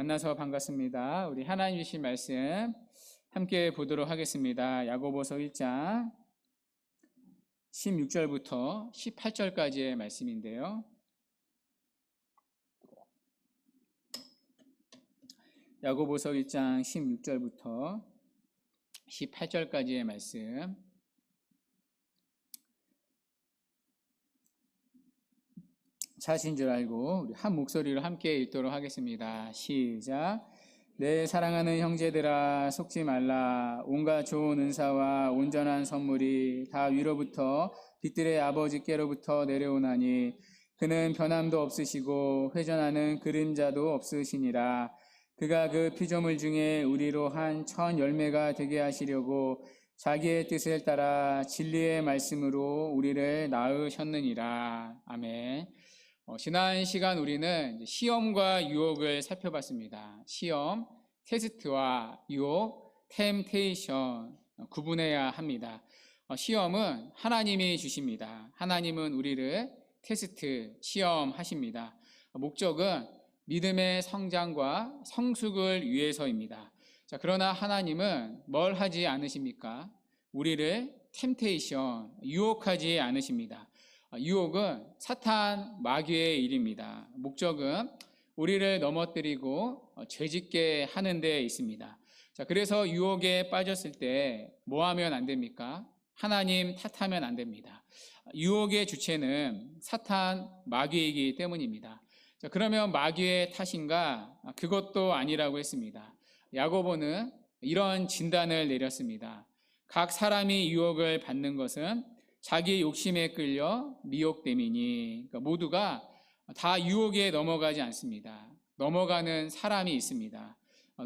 만나서 반갑습니다. 우리 하나님 주신 말씀 함께 보도록 하겠습니다. 야고보서 1장 16절부터 18절까지의 말씀인데요. 야고보서 1장 16절부터 18절까지의 말씀. 찾으신 줄 알고 우리 한 목소리로 함께 읽도록 하겠습니다. 시작. 내 사랑하는 형제들아, 속지 말라. 온갖 좋은 은사와 온전한 선물이 다 위로부터 빛들의 아버지께로부터 내려오나니 그는 변함도 없으시고 회전하는 그림자도 없으시니라. 그가 그 피조물 중에 우리로 한 천 열매가 되게 하시려고 자기의 뜻을 따라 진리의 말씀으로 우리를 낳으셨느니라. 아멘. 지난 시간 우리는 시험과 유혹을 살펴봤습니다. 시험, 테스트와 유혹, 템테이션 구분해야 합니다. 시험은 하나님이 주십니다. 하나님은 우리를 테스트, 시험하십니다. 목적은 믿음의 성장과 성숙을 위해서입니다. 그러나 하나님은 뭘 하지 않으십니까? 우리를 템테이션, 유혹하지 않으십니다. 유혹은 사탄 마귀의 일입니다. 목적은 우리를 넘어뜨리고 죄짓게 하는 데 있습니다. 그래서 유혹에 빠졌을 때 뭐 하면 안 됩니까? 하나님 탓하면 안 됩니다. 유혹의 주체는 사탄 마귀이기 때문입니다. 그러면 마귀의 탓인가? 그것도 아니라고 했습니다. 야고보는 이런 진단을 내렸습니다. 각 사람이 유혹을 받는 것은 자기 욕심에 끌려 미혹됨이니, 모두가 다 유혹에 넘어가지 않습니다. 넘어가는 사람이 있습니다.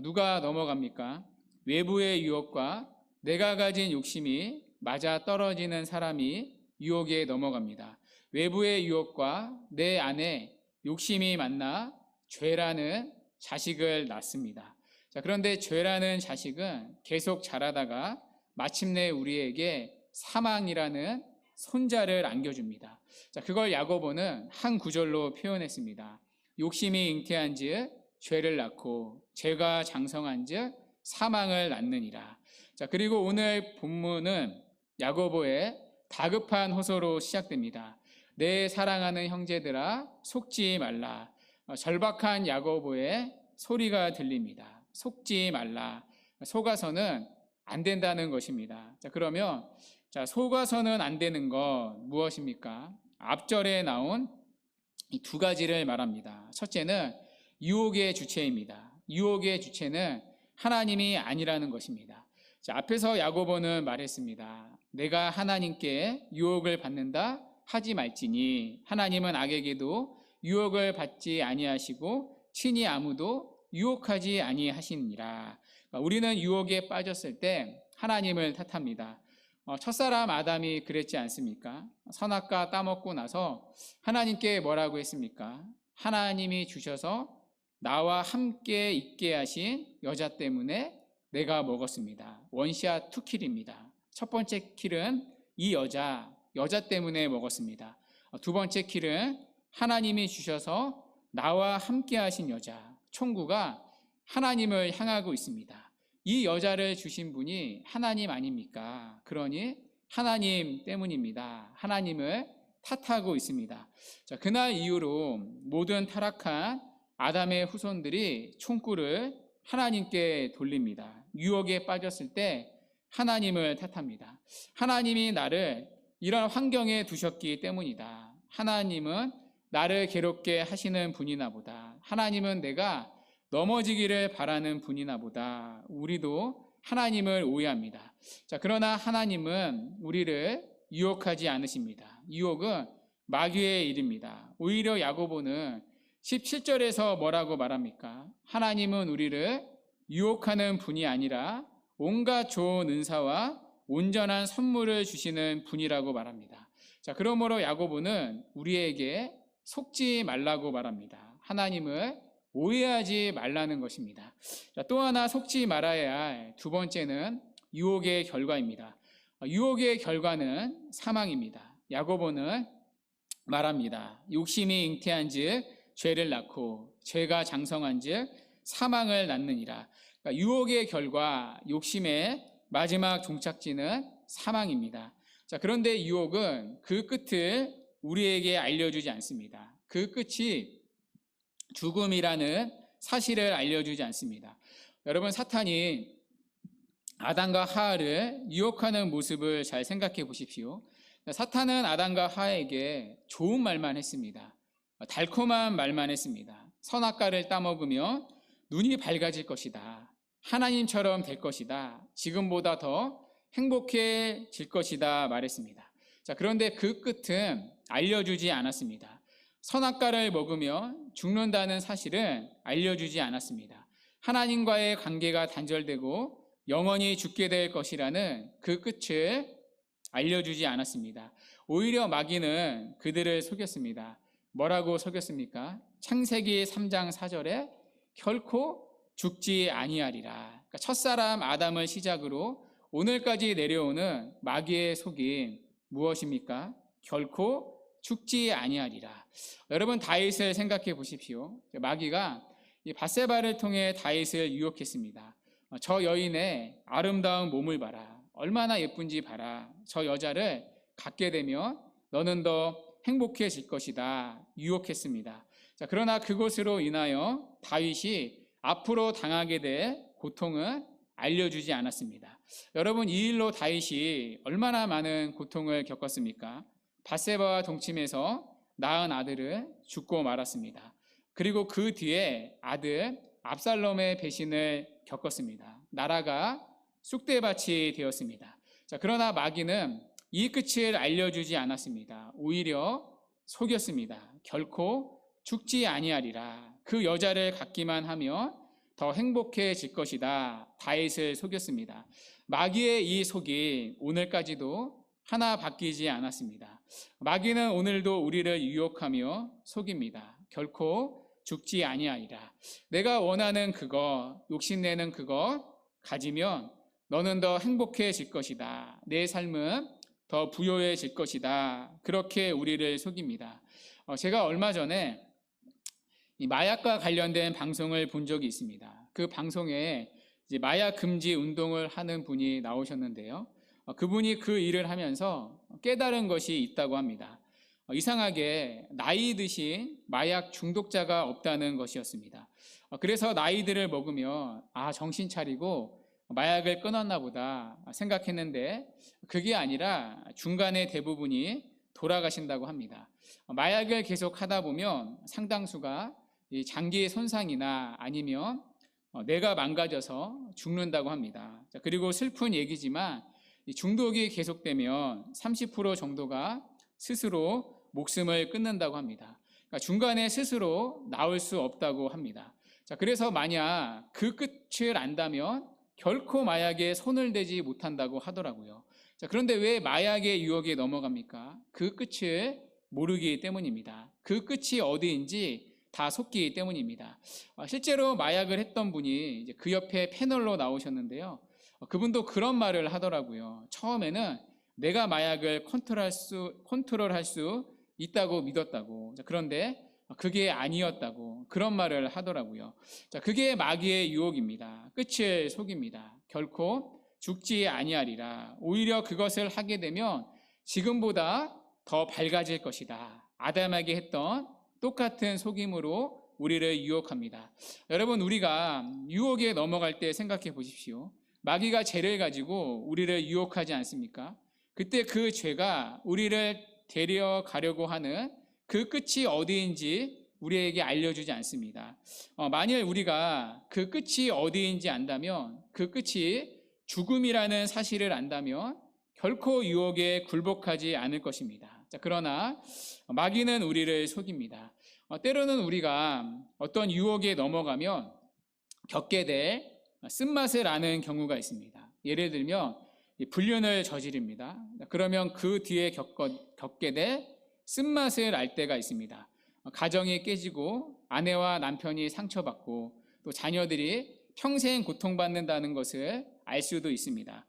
누가 넘어갑니까? 외부의 유혹과 내가 가진 욕심이 맞아 떨어지는 사람이 유혹에 넘어갑니다. 외부의 유혹과 내 안에 욕심이 만나 죄라는 자식을 낳습니다. 그런데 죄라는 자식은 계속 자라다가 마침내 우리에게 사망이라는 손자를 안겨줍니다. 그걸 야고보는 한 구절로 표현했습니다. 욕심이 잉태한즉 죄를 낳고 죄가 장성한즉 사망을 낳느니라. 그리고 오늘 본문은 야고보의 다급한 호소로 시작됩니다. 내 사랑하는 형제들아, 속지 말라. 절박한 야고보의 소리가 들립니다. 속지 말라. 속아서는 안 된다는 것입니다. 그러면 속아서는 안 되는 것 무엇입니까? 앞절에 나온 이 두 가지를 말합니다. 첫째는 유혹의 주체입니다. 유혹의 주체는 하나님이 아니라는 것입니다. 앞에서 야고보는 말했습니다. 내가 하나님께 유혹을 받는다 하지 말지니 하나님은 악에게도 유혹을 받지 아니하시고 친히 아무도 유혹하지 아니하시니라. 우리는 유혹에 빠졌을 때 하나님을 탓합니다. 첫사람 아담이 그랬지 않습니까? 선악과 따먹고 나서 하나님께 뭐라고 했습니까? 하나님이 주셔서 나와 함께 있게 하신 여자 때문에 내가 먹었습니다. 원샷 투킬입니다. 첫 번째 킬은 이 여자 때문에 먹었습니다. 두 번째 킬은 하나님이 주셔서 나와 함께 하신 여자, 총구가 하나님을 향하고 있습니다. 이 여자를 주신 분이 하나님 아닙니까? 그러니 하나님 때문입니다. 하나님을 탓하고 있습니다. 그날 이후로 모든 타락한 아담의 후손들이 총구를 하나님께 돌립니다. 유혹에 빠졌을 때 하나님을 탓합니다. 하나님이 나를 이런 환경에 두셨기 때문이다. 하나님은 나를 괴롭게 하시는 분이나 보다. 하나님은 내가 넘어지기를 바라는 분이나 보다. 우리도 하나님을 오해합니다. 그러나 하나님은 우리를 유혹하지 않으십니다. 유혹은 마귀의 일입니다. 오히려 야고보는 17절에서 뭐라고 말합니까? 하나님은 우리를 유혹하는 분이 아니라 온갖 좋은 은사와 온전한 선물을 주시는 분이라고 말합니다. 그러므로 야고보는 우리에게 속지 말라고 말합니다. 하나님을 오해하지 말라는 것입니다. 또 하나 속지 말아야 할 두 번째는 유혹의 결과입니다. 유혹의 결과는 사망입니다. 야고보는 말합니다. 욕심이 잉태한즉 죄를 낳고 죄가 장성한즉 사망을 낳느니라. 그러니까 유혹의 결과, 욕심의 마지막 종착지는 사망입니다. 자, 그런데 유혹은 그 끝을 우리에게 알려주지 않습니다. 그 끝이 죽음이라는 사실을 알려주지 않습니다. 여러분, 사탄이 아담과 하와를 유혹하는 모습을 잘 생각해 보십시오. 사탄은 아담과 하와에게 좋은 말만 했습니다. 달콤한 말만 했습니다. 선악과를 따먹으며 눈이 밝아질 것이다. 하나님처럼 될 것이다. 지금보다 더 행복해질 것이다 말했습니다. 자, 그런데 그 끝은 알려주지 않았습니다. 선악과를 먹으며 죽는다는 사실은 알려주지 않았습니다. 하나님과의 관계가 단절되고 영원히 죽게 될 것이라는 그 끝을 알려주지 않았습니다. 오히려 마귀는 그들을 속였습니다. 뭐라고 속였습니까? 창세기 3장 4절에 결코 죽지 아니하리라. 그러니까 첫사람 아담을 시작으로 오늘까지 내려오는 마귀의 속임 무엇입니까? 결코 죽지 아니하리라. 여러분, 다윗을 생각해 보십시오. 마귀가 이 밧세바를 통해 다윗을 유혹했습니다. 저 여인의 아름다운 몸을 봐라. 얼마나 예쁜지 봐라. 저 여자를 갖게 되면 너는 더 행복해질 것이다. 유혹했습니다. 자, 그러나 그것으로 인하여 다윗이 앞으로 당하게 될 고통은 알려주지 않았습니다. 여러분, 이 일로 다윗이 얼마나 많은 고통을 겪었습니까? 밧세바와 동침해서 낳은 아들을 죽고 말았습니다. 그리고 그 뒤에 아들 압살롬의 배신을 겪었습니다. 나라가 쑥대밭이 되었습니다. 자, 그러나 마귀는 이 끝을 알려주지 않았습니다. 오히려 속였습니다. 결코 죽지 아니하리라. 그 여자를 갖기만 하면 더 행복해질 것이다. 다윗을 속였습니다. 마귀의 이 속이 오늘까지도 하나 바뀌지 않았습니다. 마귀는 오늘도 우리를 유혹하며 속입니다. 결코 죽지 아니하리라. 내가 원하는 그거, 욕심내는 그거 가지면 너는 더 행복해질 것이다. 내 삶은 더 부요해질 것이다. 그렇게 우리를 속입니다. 제가 얼마 전에 이 마약과 관련된 방송을 본 적이 있습니다. 그 방송에 이제 마약 금지 운동을 하는 분이 나오셨는데요. 그분이 그 일을 하면서 깨달은 것이 있다고 합니다. 이상하게 나이 드신 마약 중독자가 없다는 것이었습니다. 그래서 나이들을 먹으면 정신 차리고 마약을 끊었나 보다 생각했는데 그게 아니라 중간에 대부분이 돌아가신다고 합니다. 마약을 계속 하다 보면 상당수가 장기 손상이나 아니면 뇌가 망가져서 죽는다고 합니다. 그리고 슬픈 얘기지만 중독이 계속되면 30% 정도가 스스로 목숨을 끊는다고 합니다. 그러니까 중간에 스스로 나올 수 없다고 합니다. 자, 그래서 만약 그 끝을 안다면 결코 마약에 손을 대지 못한다고 하더라고요. 자, 그런데 왜 마약의 유혹에 넘어갑니까? 그 끝을 모르기 때문입니다. 그 끝이 어디인지 다 속기 때문입니다. 실제로 마약을 했던 분이 이제 그 옆에 패널로 나오셨는데요. 그분도 그런 말을 하더라고요. 처음에는 내가 마약을 컨트롤할 수 있다고 믿었다고. 그런데 그게 아니었다고 그런 말을 하더라고요. 자, 그게 마귀의 유혹입니다. 끝을 속입니다. 결코 죽지 아니하리라. 오히려 그것을 하게 되면 지금보다 더 밝아질 것이다. 아담에게 했던 똑같은 속임으로 우리를 유혹합니다. 여러분, 우리가 유혹에 넘어갈 때 생각해 보십시오. 마귀가 죄를 가지고 우리를 유혹하지 않습니까? 그때 그 죄가 우리를 데려가려고 하는 그 끝이 어디인지 우리에게 알려주지 않습니다. 만일 우리가 그 끝이 어디인지 안다면, 그 끝이 죽음이라는 사실을 안다면 결코 유혹에 굴복하지 않을 것입니다. 자, 그러나 마귀는 우리를 속입니다. 때로는 우리가 어떤 유혹에 넘어가면 겪게 될 쓴맛을 아는 경우가 있습니다. 예를 들면 불륜을 저지릅니다. 그러면 그 뒤에 겪게 될 쓴맛을 알 때가 있습니다. 가정이 깨지고 아내와 남편이 상처받고 또 자녀들이 평생 고통받는다는 것을 알 수도 있습니다.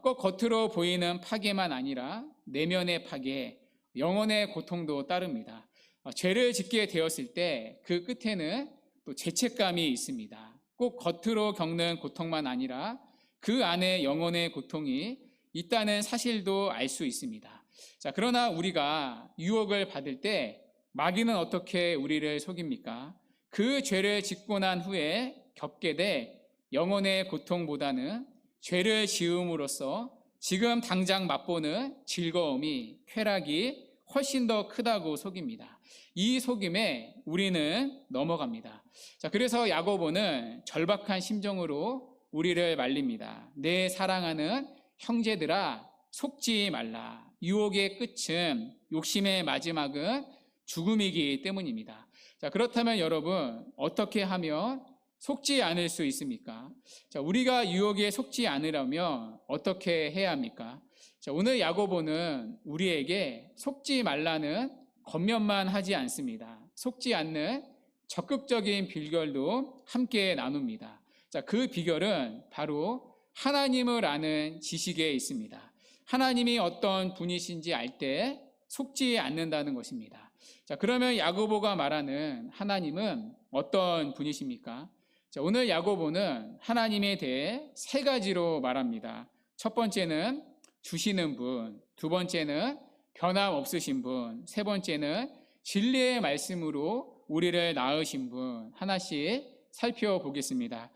꼭 겉으로 보이는 파괴만 아니라 내면의 파괴, 영혼의 고통도 따릅니다. 죄를 짓게 되었을 때 그 끝에는 또 죄책감이 있습니다. 꼭 겉으로 겪는 고통만 아니라 그 안에 영혼의 고통이 있다는 사실도 알 수 있습니다. 자, 그러나 우리가 유혹을 받을 때 마귀는 어떻게 우리를 속입니까? 그 죄를 짓고 난 후에 겪게 될 영혼의 고통보다는 죄를 지음으로써 지금 당장 맛보는 즐거움이, 쾌락이 훨씬 더 크다고 속입니다. 이 속임에 우리는 넘어갑니다. 자, 그래서 야고보는 절박한 심정으로 우리를 말립니다. 내 사랑하는 형제들아, 속지 말라. 유혹의 끝은, 욕심의 마지막은 죽음이기 때문입니다. 자, 그렇다면 여러분, 어떻게 하면 속지 않을 수 있습니까? 자, 우리가 유혹에 속지 않으려면 어떻게 해야 합니까? 자, 오늘 야고보는 우리에게 속지 말라는 겉면만 하지 않습니다. 속지 않는 적극적인 비결도 함께 나눕니다. 자, 그 비결은 바로 하나님을 아는 지식에 있습니다. 하나님이 어떤 분이신지 알 때 속지 않는다는 것입니다. 자, 그러면 야고보가 말하는 하나님은 어떤 분이십니까? 자, 오늘 야고보는 하나님에 대해 세 가지로 말합니다. 첫 번째는 주시는 분, 두 번째는 변함없으신 분, 세 번째는 진리의 말씀으로 우리를 낳으신 분, 하나씩 살펴보겠습니다.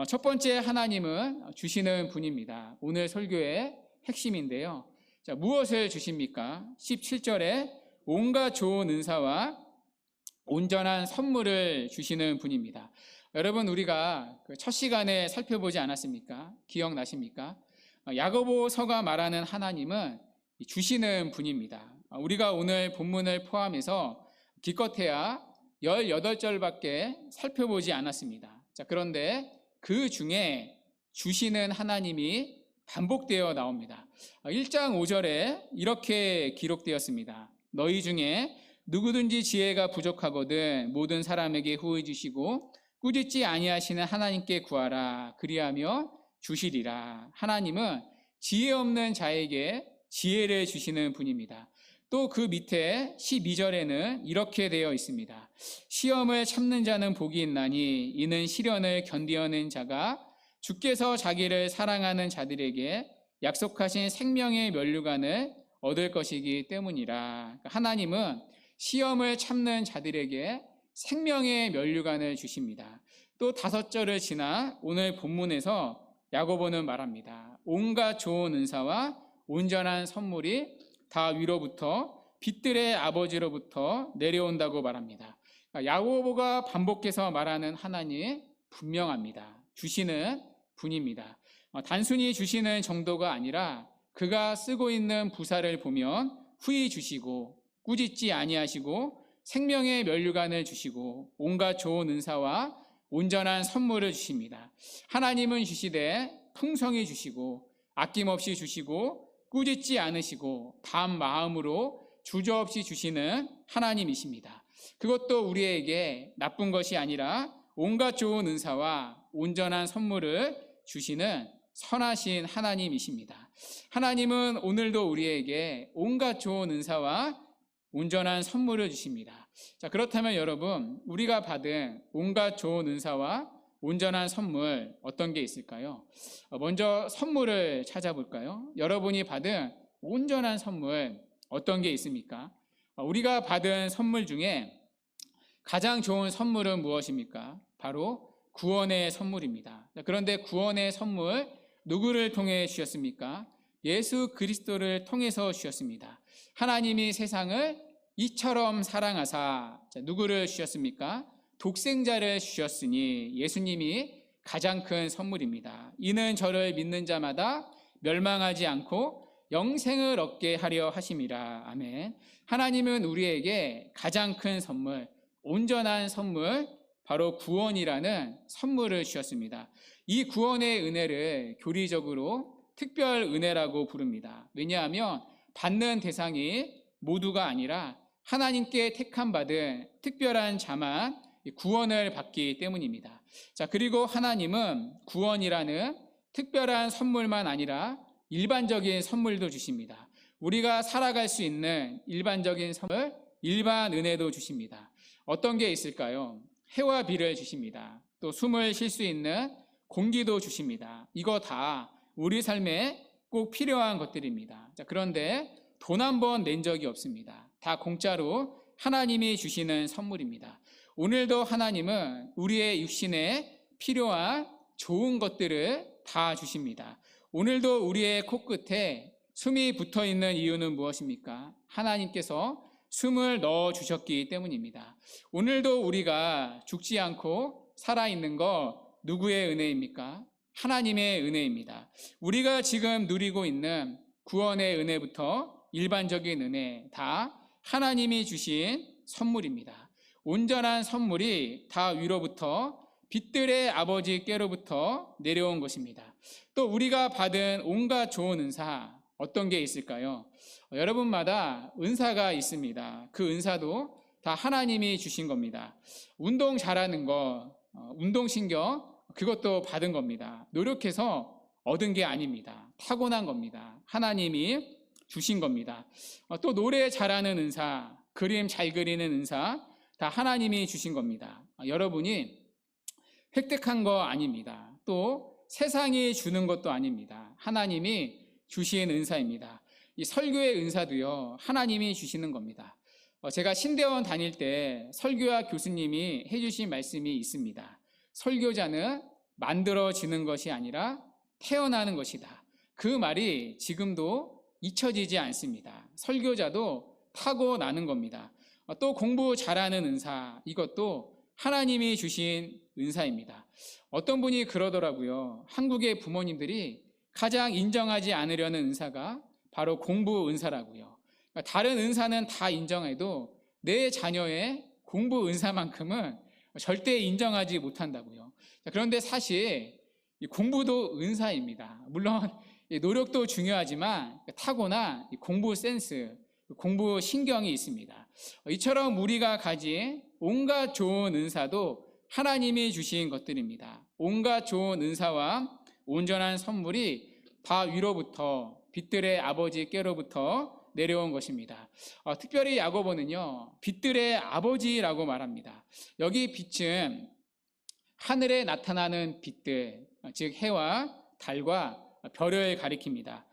첫 번째 하나님은 주시는 분입니다. 오늘 설교의 핵심인데요. 자, 무엇을 주십니까? 17절에 온갖 좋은 은사와 온전한 선물을 주시는 분입니다. 여러분, 우리가 첫 시간에 살펴보지 않았습니까? 기억나십니까? 야고보서가 말하는 하나님은 주시는 분입니다. 우리가 오늘 본문을 포함해서 기껏해야 18절밖에 살펴보지 않았습니다. 자, 그런데 그 중에 주시는 하나님이 반복되어 나옵니다. 1장 5절에 이렇게 기록되었습니다. 너희 중에 누구든지 지혜가 부족하거든 모든 사람에게 후히 주시고 꾸짖지 아니하시는 하나님께 구하라. 그리하며 주시리라. 하나님은 지혜 없는 자에게 지혜를 주시는 분입니다. 또 그 밑에 12절에는 이렇게 되어 있습니다. 시험을 참는 자는 복이 있나니 이는 시련을 견디어낸 자가 주께서 자기를 사랑하는 자들에게 약속하신 생명의 면류관을 얻을 것이기 때문이라. 하나님은 시험을 참는 자들에게 생명의 면류관을 주십니다. 또 5절을 지나 오늘 본문에서 야고보는 말합니다. 온갖 좋은 은사와 온전한 선물이 다 위로부터 빛들의 아버지로부터 내려온다고 말합니다. 야고보가 반복해서 말하는 하나님 분명합니다. 주시는 분입니다. 단순히 주시는 정도가 아니라 그가 쓰고 있는 부사를 보면 후히 주시고 꾸짖지 아니하시고 생명의 면류관을 주시고 온갖 좋은 은사와 온전한 선물을 주십니다. 하나님은 주시되 풍성히 주시고 아낌없이 주시고 꾸짖지 않으시고 단 마음으로 주저없이 주시는 하나님이십니다. 그것도 우리에게 나쁜 것이 아니라 온갖 좋은 은사와 온전한 선물을 주시는 선하신 하나님이십니다. 하나님은 오늘도 우리에게 온갖 좋은 은사와 온전한 선물을 주십니다. 자, 그렇다면 여러분, 우리가 받은 온갖 좋은 은사와 온전한 선물 어떤 게 있을까요? 먼저 선물을 찾아볼까요? 여러분이 받은 온전한 선물 어떤 게 있습니까? 우리가 받은 선물 중에 가장 좋은 선물은 무엇입니까? 바로 구원의 선물입니다. 그런데 구원의 선물 누구를 통해 주셨습니까? 예수 그리스도를 통해서 주셨습니다. 하나님이 세상을 이처럼 사랑하사 누구를 주셨습니까? 독생자를 주셨으니 예수님이 가장 큰 선물입니다. 이는 저를 믿는 자마다 멸망하지 않고 영생을 얻게 하려 하심이라. 아멘. 하나님은 우리에게 가장 큰 선물, 온전한 선물, 바로 구원이라는 선물을 주셨습니다. 이 구원의 은혜를 교리적으로 특별 은혜라고 부릅니다. 왜냐하면 받는 대상이 모두가 아니라 하나님께 택함 받은 특별한 자만 구원을 받기 때문입니다. 자, 그리고 하나님은 구원이라는 특별한 선물만 아니라 일반적인 선물도 주십니다. 우리가 살아갈 수 있는 일반적인 선물, 일반 은혜도 주십니다. 어떤 게 있을까요? 해와 비를 주십니다. 또 숨을 쉴 수 있는 공기도 주십니다. 이거 다 우리 삶에 꼭 필요한 것들입니다. 자, 그런데 돈 한 번 낸 적이 없습니다. 다 공짜로 하나님이 주시는 선물입니다. 오늘도 하나님은 우리의 육신에 필요한 좋은 것들을 다 주십니다. 오늘도 우리의 코끝에 숨이 붙어 있는 이유는 무엇입니까? 하나님께서 숨을 넣어 주셨기 때문입니다. 오늘도 우리가 죽지 않고 살아있는 거 누구의 은혜입니까? 하나님의 은혜입니다. 우리가 지금 누리고 있는 구원의 은혜부터 일반적인 은혜 다 하나님이 주신 선물입니다. 온전한 선물이 다 위로부터 빛들의 아버지께로부터 내려온 것입니다. 또 우리가 받은 온갖 좋은 은사 어떤 게 있을까요? 여러분마다 은사가 있습니다. 그 은사도 다 하나님이 주신 겁니다. 운동 잘하는 거, 운동신경 그것도 받은 겁니다. 노력해서 얻은 게 아닙니다. 타고난 겁니다. 하나님이 주신 겁니다. 또 노래 잘하는 은사, 그림 잘 그리는 은사 다 하나님이 주신 겁니다. 여러분이 획득한 거 아닙니다. 또 세상이 주는 것도 아닙니다. 하나님이 주신 은사입니다. 이 설교의 은사도요, 하나님이 주시는 겁니다. 제가 신대원 다닐 때 설교학 교수님이 해주신 말씀이 있습니다. 설교자는 만들어지는 것이 아니라 태어나는 것이다. 그 말이 지금도 잊혀지지 않습니다. 설교자도 타고나는 겁니다. 또 공부 잘하는 은사, 이것도 하나님이 주신 은사입니다. 어떤 분이 그러더라고요. 한국의 부모님들이 가장 인정하지 않으려는 은사가 바로 공부 은사라고요. 다른 은사는 다 인정해도 내 자녀의 공부 은사만큼은 절대 인정하지 못한다고요. 그런데 사실 공부도 은사입니다. 물론 노력도 중요하지만 타고난 공부 센스, 공부 신경이 있습니다. 이처럼 우리가 가진 온갖 좋은 은사도 하나님이 주신 것들입니다. 온갖 좋은 은사와 온전한 선물이 다 위로부터 빛들의 아버지께로부터 내려온 것입니다. 특별히 야고보는요, 빛들의 아버지라고 말합니다. 여기 빛은 하늘에 나타나는 빛들, 즉 해와 달과 별을 가리킵니다.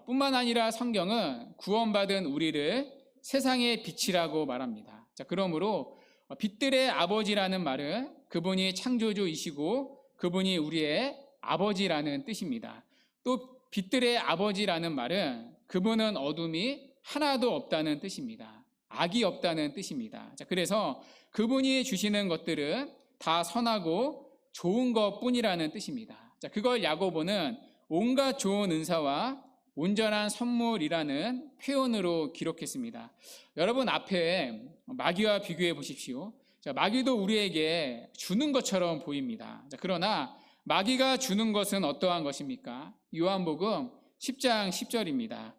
뿐만 아니라 성경은 구원받은 우리를 세상의 빛이라고 말합니다. 자, 그러므로 빛들의 아버지라는 말은 그분이 창조주이시고 그분이 우리의 아버지라는 뜻입니다. 또 빛들의 아버지라는 말은 그분은 어둠이 하나도 없다는 뜻입니다. 악이 없다는 뜻입니다. 자, 그래서 그분이 주시는 것들은 다 선하고 좋은 것뿐이라는 뜻입니다. 자, 그걸 야고보는 온갖 좋은 은사와 온전한 선물이라는 표현으로 기록했습니다. 여러분 앞에 마귀와 비교해 보십시오. 자, 마귀도 우리에게 주는 것처럼 보입니다. 자, 그러나 마귀가 주는 것은 어떠한 것입니까? 요한복음 10장 10절입니다.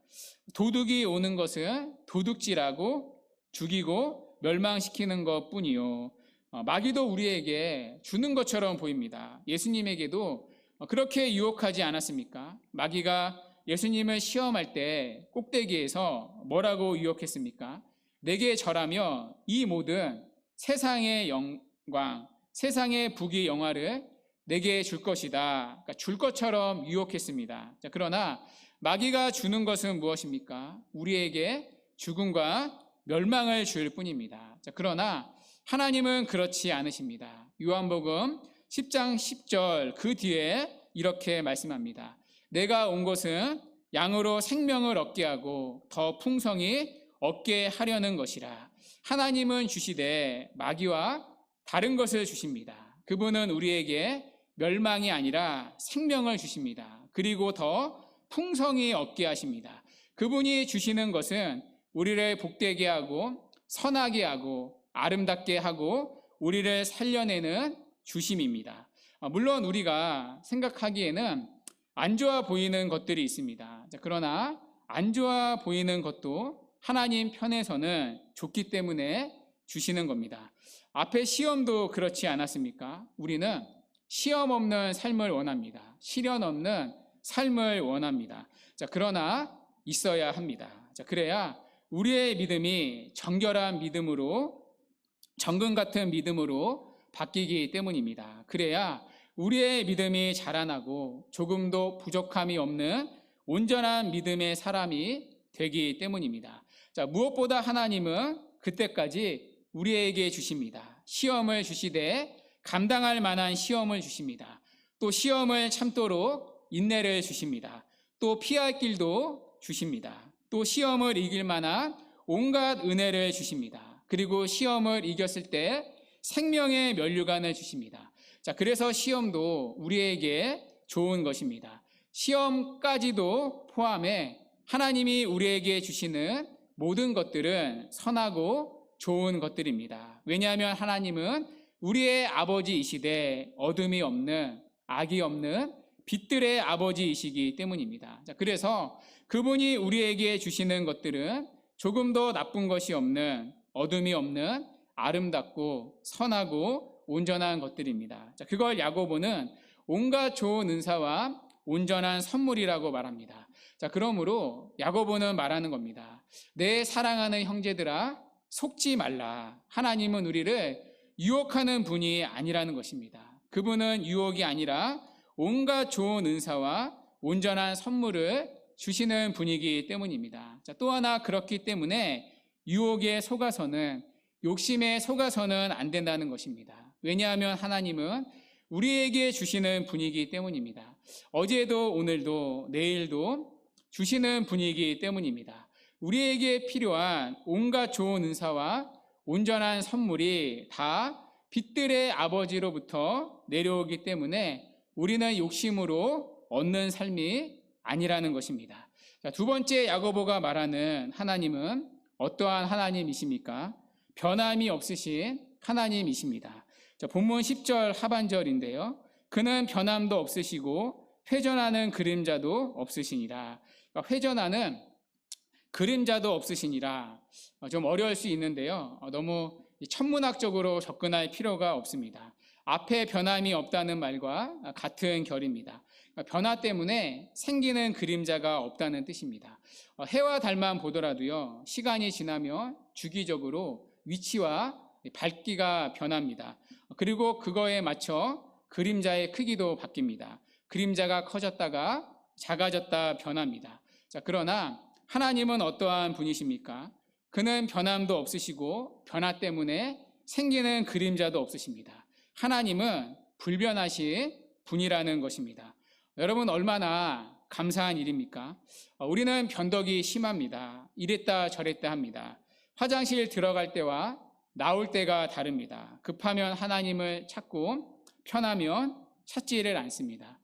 도둑이 오는 것은 도둑질하고 죽이고 멸망시키는 것뿐이요. 마귀도 우리에게 주는 것처럼 보입니다. 예수님에게도 그렇게 유혹하지 않았습니까? 마귀가 예수님을 시험할 때 꼭대기에서 뭐라고 유혹했습니까? 내게 절하며 이 모든 세상의 영광, 세상의 부귀 영화를 내게 줄 것이다. 그러니까 줄 것처럼 유혹했습니다. 자, 그러나 마귀가 주는 것은 무엇입니까? 우리에게 죽음과 멸망을 줄 뿐입니다. 자, 그러나 하나님은 그렇지 않으십니다. 요한복음 10장 10절 그 뒤에 이렇게 말씀합니다. 내가 온 것은 양으로 생명을 얻게 하고 더 풍성히 얻게 하려는 것이라. 하나님은 주시되 마귀와 다른 것을 주십니다. 그분은 우리에게 멸망이 아니라 생명을 주십니다. 그리고 더 풍성히 얻게 하십니다. 그분이 주시는 것은 우리를 복되게 하고 선하게 하고 아름답게 하고 우리를 살려내는 주심입니다. 물론 우리가 생각하기에는 안 좋아 보이는 것들이 있습니다. 그러나 안 좋아 보이는 것도 하나님 편에서는 좋기 때문에 주시는 겁니다. 앞에 시험도 그렇지 않았습니까? 우리는 시험 없는 삶을 원합니다. 시련 없는 삶을 원합니다. 자, 그러나 있어야 합니다. 자, 그래야 우리의 믿음이 정결한 믿음으로, 정금 같은 믿음으로 바뀌기 때문입니다. 그래야 우리의 믿음이 자라나고 조금도 부족함이 없는 온전한 믿음의 사람이 되기 때문입니다. 자, 무엇보다 하나님은 그때까지 우리에게 주십니다. 시험을 주시되 감당할 만한 시험을 주십니다. 또 시험을 참도록 인내를 주십니다. 또 피할 길도 주십니다. 또 시험을 이길 만한 온갖 은혜를 주십니다. 그리고 시험을 이겼을 때 생명의 면류관을 주십니다. 자, 그래서 시험도 우리에게 좋은 것입니다. 시험까지도 포함해 하나님이 우리에게 주시는 모든 것들은 선하고 좋은 것들입니다. 왜냐하면 하나님은 우리의 아버지이시되 어둠이 없는, 악이 없는 빛들의 아버지이시기 때문입니다. 자, 그래서 그분이 우리에게 주시는 것들은 조금 더 나쁜 것이 없는, 어둠이 없는 아름답고 선하고 온전한 것들입니다. 자, 그걸 야고보는 온갖 좋은 은사와 온전한 선물이라고 말합니다. 자, 그러므로 야고보는 말하는 겁니다. 내 사랑하는 형제들아, 속지 말라. 하나님은 우리를 유혹하는 분이 아니라는 것입니다. 그분은 유혹이 아니라 온갖 좋은 은사와 온전한 선물을 주시는 분이기 때문입니다. 자, 또 하나 그렇기 때문에 유혹에 속아서는, 욕심에 속아서는 안 된다는 것입니다. 왜냐하면 하나님은 우리에게 주시는 분이기 때문입니다. 어제도 오늘도 내일도 주시는 분이기 때문입니다. 우리에게 필요한 온갖 좋은 은사와 온전한 선물이 다 빛들의 아버지로부터 내려오기 때문에 우리는 욕심으로 얻는 삶이 아니라는 것입니다. 자, 두 번째 야고보가 말하는 하나님은 어떠한 하나님이십니까? 변함이 없으신 하나님이십니다. 자, 본문 10절 하반절인데요. 그는 변함도 없으시고 회전하는 그림자도 없으시니라. 그러니까 회전하는 그림자도 없으시니라. 좀 어려울 수 있는데요. 너무 천문학적으로 접근할 필요가 없습니다. 앞에 변함이 없다는 말과 같은 결입니다. 변화 때문에 생기는 그림자가 없다는 뜻입니다. 해와 달만 보더라도요, 시간이 지나면 주기적으로 위치와 밝기가 변합니다. 그리고 그거에 맞춰 그림자의 크기도 바뀝니다. 그림자가 커졌다가 작아졌다 변합니다. 자, 그러나 하나님은 어떠한 분이십니까? 그는 변함도 없으시고 변화 때문에 생기는 그림자도 없으십니다. 하나님은 불변하신 분이라는 것입니다. 여러분, 얼마나 감사한 일입니까? 우리는 변덕이 심합니다. 이랬다 저랬다 합니다. 화장실 들어갈 때와 나올 때가 다릅니다. 급하면 하나님을 찾고 편하면 찾지를 않습니다.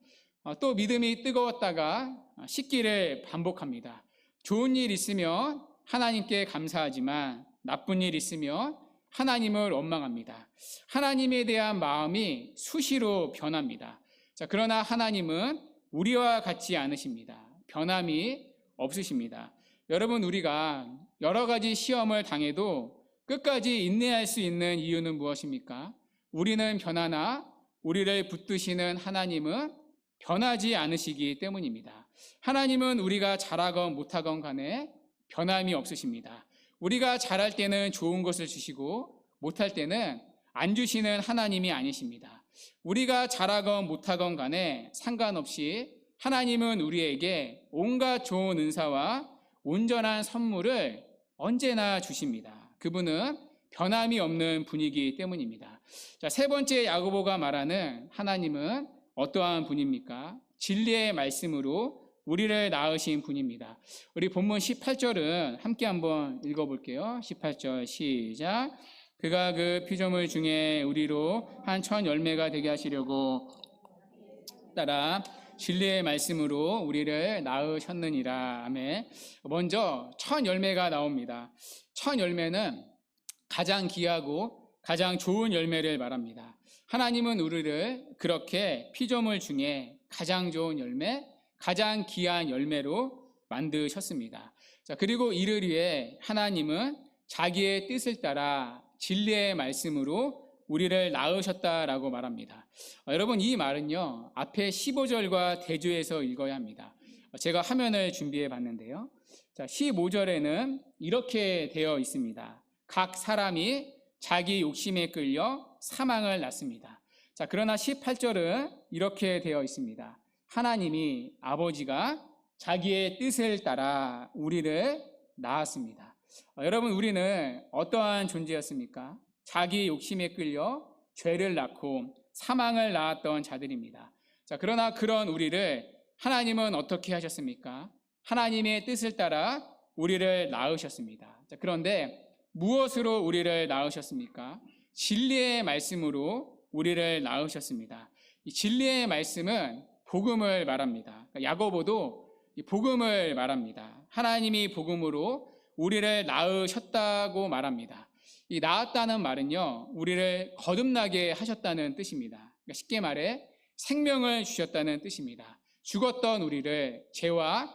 또 믿음이 뜨거웠다가 식기를 반복합니다. 좋은 일 있으면 하나님께 감사하지만 나쁜 일 있으면 하나님을 원망합니다. 하나님에 대한 마음이 수시로 변합니다. 자, 그러나 하나님은 우리와 같지 않으십니다. 변함이 없으십니다. 여러분, 우리가 여러 가지 시험을 당해도 끝까지 인내할 수 있는 이유는 무엇입니까? 우리는 변하나 우리를 붙드시는 하나님은 변하지 않으시기 때문입니다. 하나님은 우리가 잘하건 못하건 간에 변함이 없으십니다. 우리가 잘할 때는 좋은 것을 주시고 못할 때는 안 주시는 하나님이 아니십니다. 우리가 잘하건 못하건 간에 상관없이 하나님은 우리에게 온갖 좋은 은사와 온전한 선물을 언제나 주십니다. 그분은 변함이 없는 분이기 때문입니다. 자, 세 번째 야고보가 말하는 하나님은 어떠한 분입니까? 진리의 말씀으로 우리를 낳으신 분입니다. 우리 본문 18절은 함께 한번 읽어볼게요. 18절 시작. 그가 그 피조물 중에 우리로 한 천 열매가 되게 하시려고 따라 진리의 말씀으로 우리를 낳으셨느니라. 아멘. 먼저 천 열매가 나옵니다. 천 열매는 가장 귀하고 가장 좋은 열매를 말합니다. 하나님은 우리를 그렇게 피조물 중에 가장 좋은 열매, 가장 귀한 열매로 만드셨습니다. 자, 그리고 이를 위해 하나님은 자기의 뜻을 따라 진리의 말씀으로 우리를 낳으셨다라고 말합니다. 여러분, 이 말은요, 앞에 15절과 대조해서 읽어야 합니다. 제가 화면을 준비해 봤는데요. 자, 15절에는 이렇게 되어 있습니다. 각 사람이 자기 욕심에 끌려 사망을 낳습니다. 자, 그러나 18절은 이렇게 되어 있습니다. 하나님이 아버지가 자기의 뜻을 따라 우리를 낳았습니다. 여러분, 우리는 어떠한 존재였습니까? 자기 욕심에 끌려 죄를 낳고 사망을 낳았던 자들입니다. 자, 그러나 그런 우리를 하나님은 어떻게 하셨습니까? 하나님의 뜻을 따라 우리를 낳으셨습니다. 자, 그런데 무엇으로 우리를 낳으셨습니까? 진리의 말씀으로 우리를 낳으셨습니다. 이 진리의 말씀은 복음을 말합니다. 야고보도 이 복음을 말합니다. 하나님이 복음으로 우리를 낳으셨다고 말합니다. 이 낳았다는 말은요, 우리를 거듭나게 하셨다는 뜻입니다. 그러니까 쉽게 말해 생명을 주셨다는 뜻입니다. 죽었던 우리를, 죄와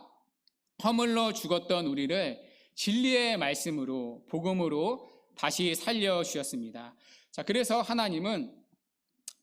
허물로 죽었던 우리를 진리의 말씀으로, 복음으로 다시 살려주셨습니다. 자, 그래서 하나님은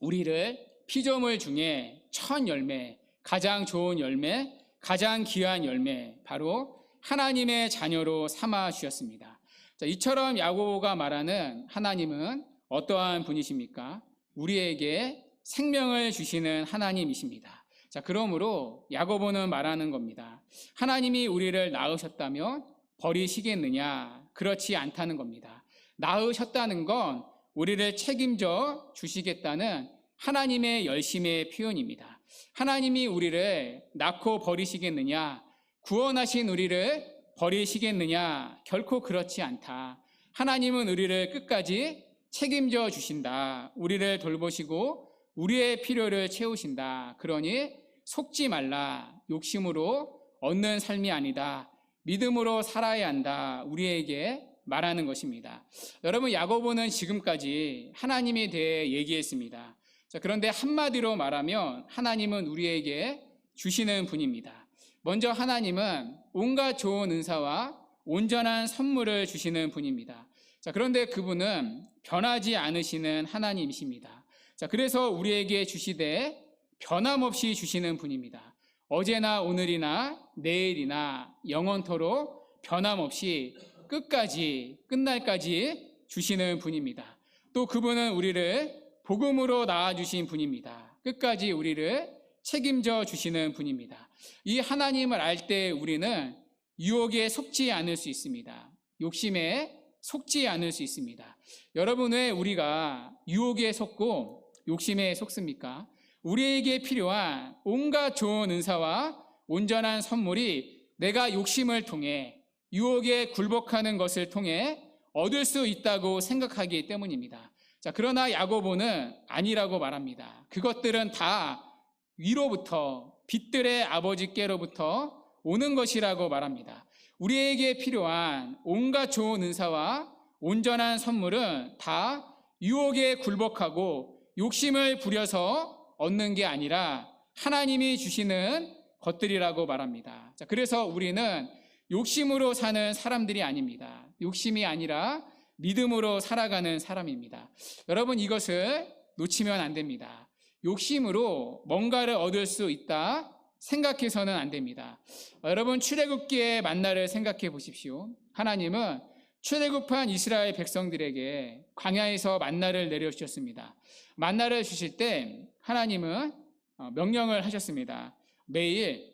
우리를 피조물 중에 첫 열매, 가장 좋은 열매, 가장 귀한 열매, 바로 하나님의 자녀로 삼아 주셨습니다. 자, 이처럼 야고보가 말하는 하나님은 어떠한 분이십니까? 우리에게 생명을 주시는 하나님이십니다. 자, 그러므로 야고보는 말하는 겁니다. 하나님이 우리를 낳으셨다면 버리시겠느냐? 그렇지 않다는 겁니다. 낳으셨다는 건 우리를 책임져 주시겠다는 하나님의 열심의 표현입니다. 하나님이 우리를 낳고 버리시겠느냐? 구원하신 우리를 버리시겠느냐? 결코 그렇지 않다. 하나님은 우리를 끝까지 책임져 주신다. 우리를 돌보시고 우리의 필요를 채우신다. 그러니 속지 말라. 욕심으로 얻는 삶이 아니다. 믿음으로 살아야 한다. 우리에게 말하는 것입니다. 여러분, 야고보는 지금까지 하나님에 대해 얘기했습니다. 자, 그런데 한마디로 말하면 하나님은 우리에게 주시는 분입니다. 먼저 하나님은 온갖 좋은 은사와 온전한 선물을 주시는 분입니다. 자, 그런데 그분은 변하지 않으시는 하나님이십니다. 자, 그래서 우리에게 주시되 변함없이 주시는 분입니다. 어제나 오늘이나 내일이나 영원토록 변함없이 끝까지, 끝날까지 주시는 분입니다. 또 그분은 우리를 복음으로 낳아주신 분입니다. 끝까지 우리를 책임져 주시는 분입니다. 이 하나님을 알 때 우리는 유혹에 속지 않을 수 있습니다. 욕심에 속지 않을 수 있습니다. 여러분, 왜 우리가 유혹에 속고 욕심에 속습니까? 우리에게 필요한 온갖 좋은 은사와 온전한 선물이 내가 욕심을 통해, 유혹에 굴복하는 것을 통해 얻을 수 있다고 생각하기 때문입니다. 자, 그러나 야고보는 아니라고 말합니다. 그것들은 다 위로부터, 빛들의 아버지께로부터 오는 것이라고 말합니다. 우리에게 필요한 온갖 좋은 은사와 온전한 선물은 다 유혹에 굴복하고 욕심을 부려서 얻는 게 아니라 하나님이 주시는 것들이라고 말합니다. 자, 그래서 우리는 욕심으로 사는 사람들이 아닙니다. 욕심이 아니라 믿음으로 살아가는 사람입니다. 여러분, 이것을 놓치면 안 됩니다. 욕심으로 뭔가를 얻을 수 있다 생각해서는 안 됩니다. 여러분, 출애굽기의 만나를 생각해 보십시오. 하나님은 출애굽한 이스라엘 백성들에게 광야에서 만나를 내려주셨습니다. 만나를 주실 때 하나님은 명령을 하셨습니다. 매일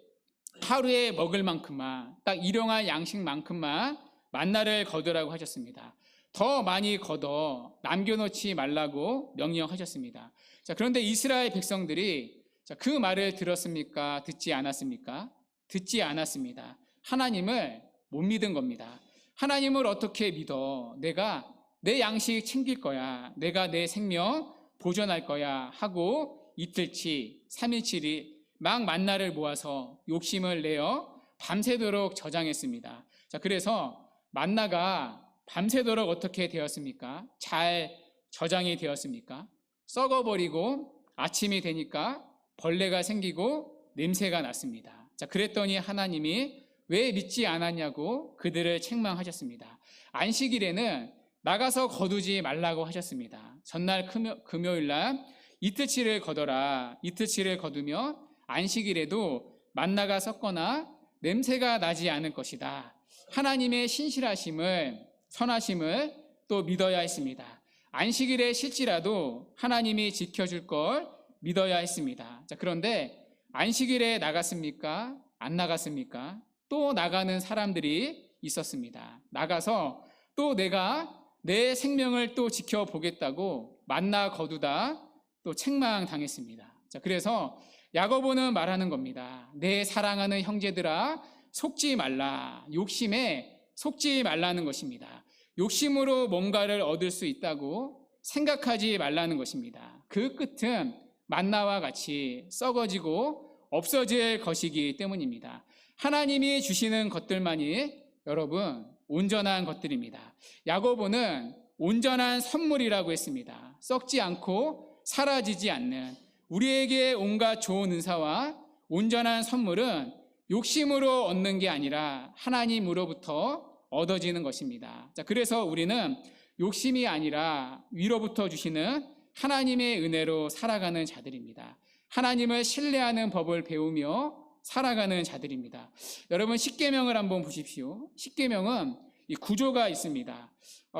하루에 먹을 만큼만, 딱 일용할 양식만큼만 만나를 거두라고 하셨습니다. 더 많이 거둬 남겨놓지 말라고 명령하셨습니다. 자, 그런데 이스라엘 백성들이 그 말을 들었습니까? 듣지 않았습니까? 듣지 않았습니다. 하나님을 못 믿은 겁니다. 하나님을 어떻게 믿어? 내가 내 양식 챙길 거야. 내가 내 생명 보존할 거야 하고 이틀치, 3일치리 막 만나를 모아서 욕심을 내어 밤새도록 저장했습니다. 자, 그래서 만나가 밤새도록 어떻게 되었습니까? 잘 저장이 되었습니까? 썩어버리고 아침이 되니까 벌레가 생기고 냄새가 났습니다. 자, 그랬더니 하나님이 왜 믿지 않았냐고 그들을 책망하셨습니다. 안식일에는 나가서 거두지 말라고 하셨습니다. 전날 금요일날 이틀치를 거둬라. 이틀치를 거두며 안식일에도 만나가 썩거나 냄새가 나지 않을 것이다. 하나님의 신실하심을, 선하심을 또 믿어야 했습니다. 안식일에 쉴지라도 하나님이 지켜줄 걸 믿어야 했습니다. 자, 그런데 안식일에 나갔습니까? 안 나갔습니까? 또 나가는 사람들이 있었습니다. 나가서 또 내가 내 생명을 또 지켜보겠다고 만나 거두다 또 책망당했습니다. 자, 그래서 야고보는 말하는 겁니다. 내 사랑하는 형제들아, 속지 말라. 욕심에 속지 말라는 것입니다. 욕심으로 뭔가를 얻을 수 있다고 생각하지 말라는 것입니다. 그 끝은 만나와 같이 썩어지고 없어질 것이기 때문입니다. 하나님이 주시는 것들만이 여러분 온전한 것들입니다. 야고보는 온전한 선물이라고 했습니다. 썩지 않고 사라지지 않는 우리에게 온갖 좋은 은사와 온전한 선물은 욕심으로 얻는 게 아니라 하나님으로부터 얻어지는 것입니다. 자, 그래서 우리는 욕심이 아니라 위로부터 주시는 하나님의 은혜로 살아가는 자들입니다. 하나님을 신뢰하는 법을 배우며 살아가는 자들입니다. 여러분, 십계명을 한번 보십시오. 십계명은 이 구조가 있습니다.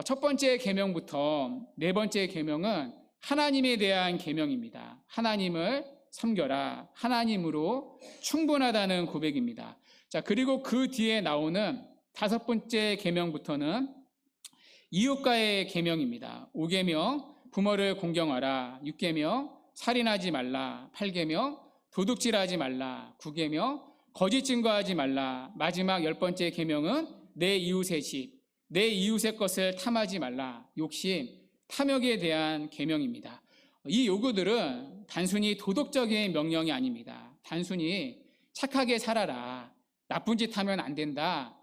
첫 번째 계명부터 네 번째 계명은 하나님에 대한 계명입니다. 하나님을 섬겨라. 하나님으로 충분하다는 고백입니다. 자, 그리고 그 뒤에 나오는 다섯 번째 계명부터는 이웃과의 계명입니다. 5계명 부모를 공경하라. 6계명 살인하지 말라. 8계명 도둑질하지 말라. 9계명 거짓 증거하지 말라. 마지막 10번째 계명은 내 이웃의 집, 내 이웃의 것을 탐하지 말라. 욕심, 탐욕에 대한 계명입니다. 이 요구들은 단순히 도덕적인 명령이 아닙니다. 단순히 착하게 살아라, 나쁜 짓 하면 안 된다,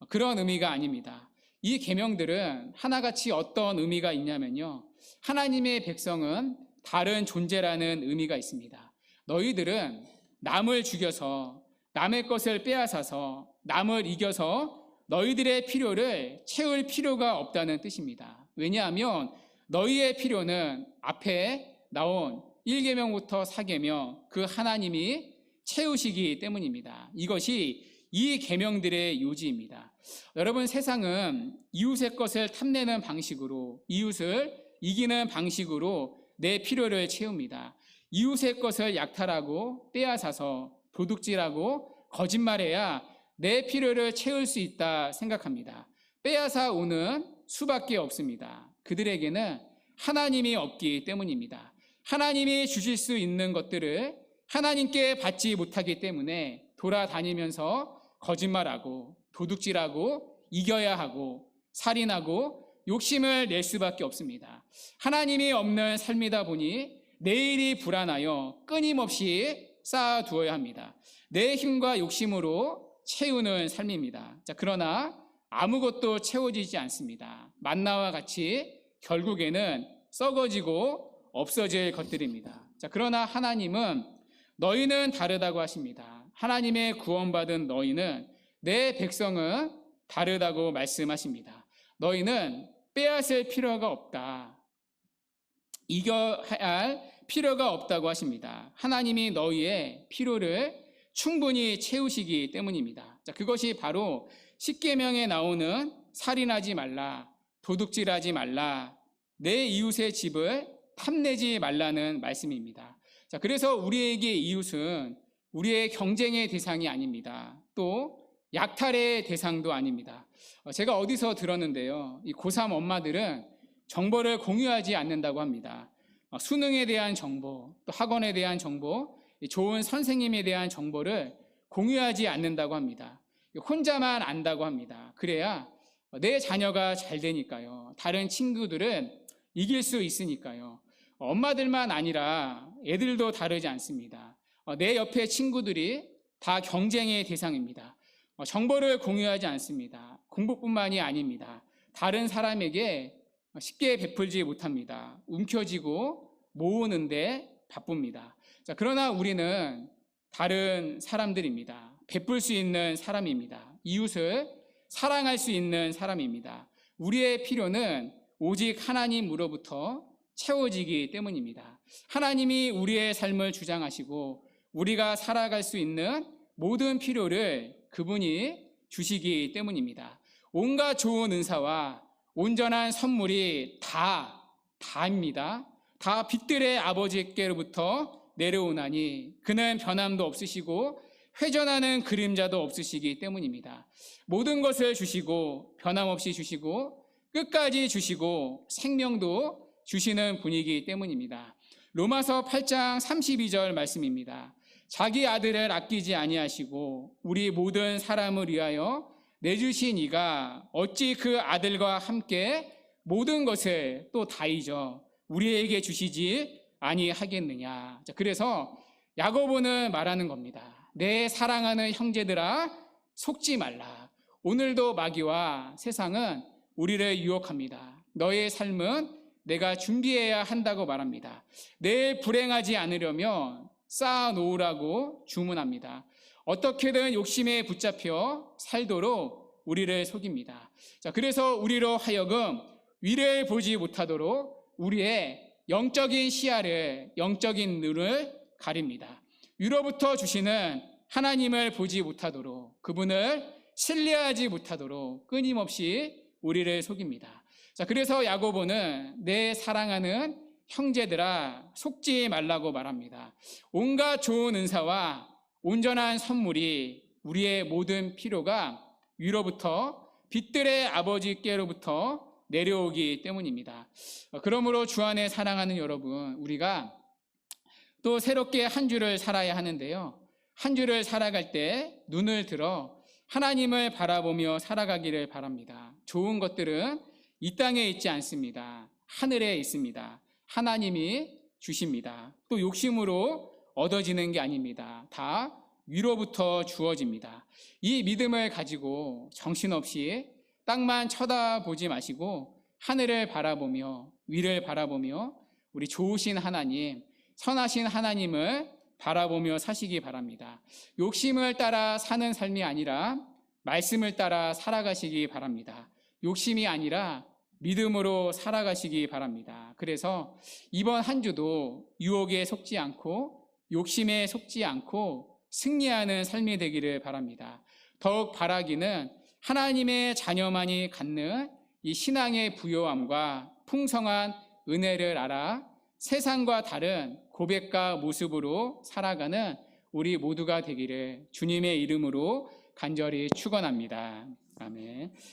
그런 의미가 아닙니다. 이 계명들은 하나같이 어떤 의미가 있냐면요, 하나님의 백성은 다른 존재라는 의미가 있습니다. 너희들은 남을 죽여서 남의 것을 빼앗아서 남을 이겨서 너희들의 필요를 채울 필요가 없다는 뜻입니다. 왜냐하면 너희의 필요는 앞에 나온 1계명부터 4계명 그 하나님이 채우시기 때문입니다. 이것이 이 계명들의 요지입니다. 여러분, 세상은 이웃의 것을 탐내는 방식으로, 이웃을 이기는 방식으로 내 필요를 채웁니다. 이웃의 것을 약탈하고 빼앗아서 도둑질하고 거짓말해야 내 필요를 채울 수 있다 생각합니다. 빼앗아 오는 수밖에 없습니다. 그들에게는 하나님이 없기 때문입니다. 하나님이 주실 수 있는 것들을 하나님께 받지 못하기 때문에 돌아다니면서 거짓말하고 도둑질하고 이겨야 하고 살인하고 욕심을 낼 수밖에 없습니다. 하나님이 없는 삶이다 보니 내일이 불안하여 끊임없이 쌓아두어야 합니다. 내 힘과 욕심으로 채우는 삶입니다. 자, 그러나 아무것도 채워지지 않습니다. 만나와 같이 결국에는 썩어지고 없어질 것들입니다. 자, 그러나 하나님은 너희는 다르다고 하십니다. 하나님의 구원받은 너희는, 내 백성은 다르다고 말씀하십니다. 너희는 빼앗을 필요가 없다, 이겨야 할 필요가 없다고 하십니다. 하나님이 너희의 필요를 충분히 채우시기 때문입니다. 자, 그것이 바로 십계명에 나오는 살인하지 말라, 도둑질하지 말라, 내 이웃의 집을 탐내지 말라는 말씀입니다. 자, 그래서 우리에게 이웃은 우리의 경쟁의 대상이 아닙니다. 또 약탈의 대상도 아닙니다. 제가 어디서 들었는데요, 이 고3 엄마들은 정보를 공유하지 않는다고 합니다. 수능에 대한 정보, 또 학원에 대한 정보, 좋은 선생님에 대한 정보를 공유하지 않는다고 합니다. 혼자만 안다고 합니다. 그래야 내 자녀가 잘 되니까요. 다른 친구들은 이길 수 있으니까요. 엄마들만 아니라 애들도 다르지 않습니다. 내 옆에 친구들이 다 경쟁의 대상입니다. 정보를 공유하지 않습니다. 공부뿐만이 아닙니다. 다른 사람에게 쉽게 베풀지 못합니다. 움켜쥐고 모으는데 바쁩니다. 자, 그러나 우리는 다른 사람들입니다. 베풀 수 있는 사람입니다. 이웃을 사랑할 수 있는 사람입니다. 우리의 필요는 오직 하나님으로부터 채워지기 때문입니다. 하나님이 우리의 삶을 주장하시고 우리가 살아갈 수 있는 모든 필요를 그분이 주시기 때문입니다. 온갖 좋은 은사와 온전한 선물이 다 다입니다. 다 빛들의 아버지께로부터 내려오나니 그는 변함도 없으시고 회전하는 그림자도 없으시기 때문입니다. 모든 것을 주시고 변함없이 주시고 끝까지 주시고 생명도 주시는 분이기 때문입니다. 로마서 8장 32절 말씀입니다. 자기 아들을 아끼지 아니하시고 우리 모든 사람을 위하여 내주신 이가 어찌 그 아들과 함께 모든 것을 또 다이죠 우리에게 주시지 아니하겠느냐. 그래서 야고보는 말하는 겁니다. 내 사랑하는 형제들아 속지 말라. 오늘도 마귀와 세상은 우리를 유혹합니다. 너의 삶은 내가 준비해야 한다고 말합니다. 내일 불행하지 않으려면 쌓아놓으라고 주문합니다. 어떻게든 욕심에 붙잡혀 살도록 우리를 속입니다. 그래서 우리로 하여금 위를 보지 못하도록 우리의 영적인 시야를, 영적인 눈을 가립니다. 위로부터 주시는 하나님을 보지 못하도록, 그분을 신뢰하지 못하도록 끊임없이 우리를 속입니다. 그래서 야고보는 내 사랑하는 형제들아 속지 말라고 말합니다. 온갖 좋은 은사와 온전한 선물이 우리의 모든 필요가 위로부터 빛들의 아버지께로부터 내려오기 때문입니다. 그러므로 주 안에 사랑하는 여러분, 우리가 또 새롭게 한 주를 살아야 하는데요. 한 주를 살아갈 때 눈을 들어 하나님을 바라보며 살아가기를 바랍니다. 좋은 것들은 이 땅에 있지 않습니다. 하늘에 있습니다. 하나님이 주십니다. 또 욕심으로 얻어지는 게 아닙니다. 다 위로부터 주어집니다. 이 믿음을 가지고 정신없이 땅만 쳐다보지 마시고 하늘을 바라보며 위를 바라보며 우리 좋으신 하나님, 선하신 하나님을 바라보며 사시기 바랍니다. 욕심을 따라 사는 삶이 아니라 말씀을 따라 살아가시기 바랍니다. 욕심이 아니라 믿음으로 살아가시기 바랍니다. 그래서 이번 한 주도 유혹에 속지 않고 욕심에 속지 않고 승리하는 삶이 되기를 바랍니다. 더욱 바라기는 하나님의 자녀만이 갖는 이 신앙의 부요함과 풍성한 은혜를 알아 세상과 다른 고백과 모습으로 살아가는 우리 모두가 되기를 주님의 이름으로 간절히 축원합니다. 아멘.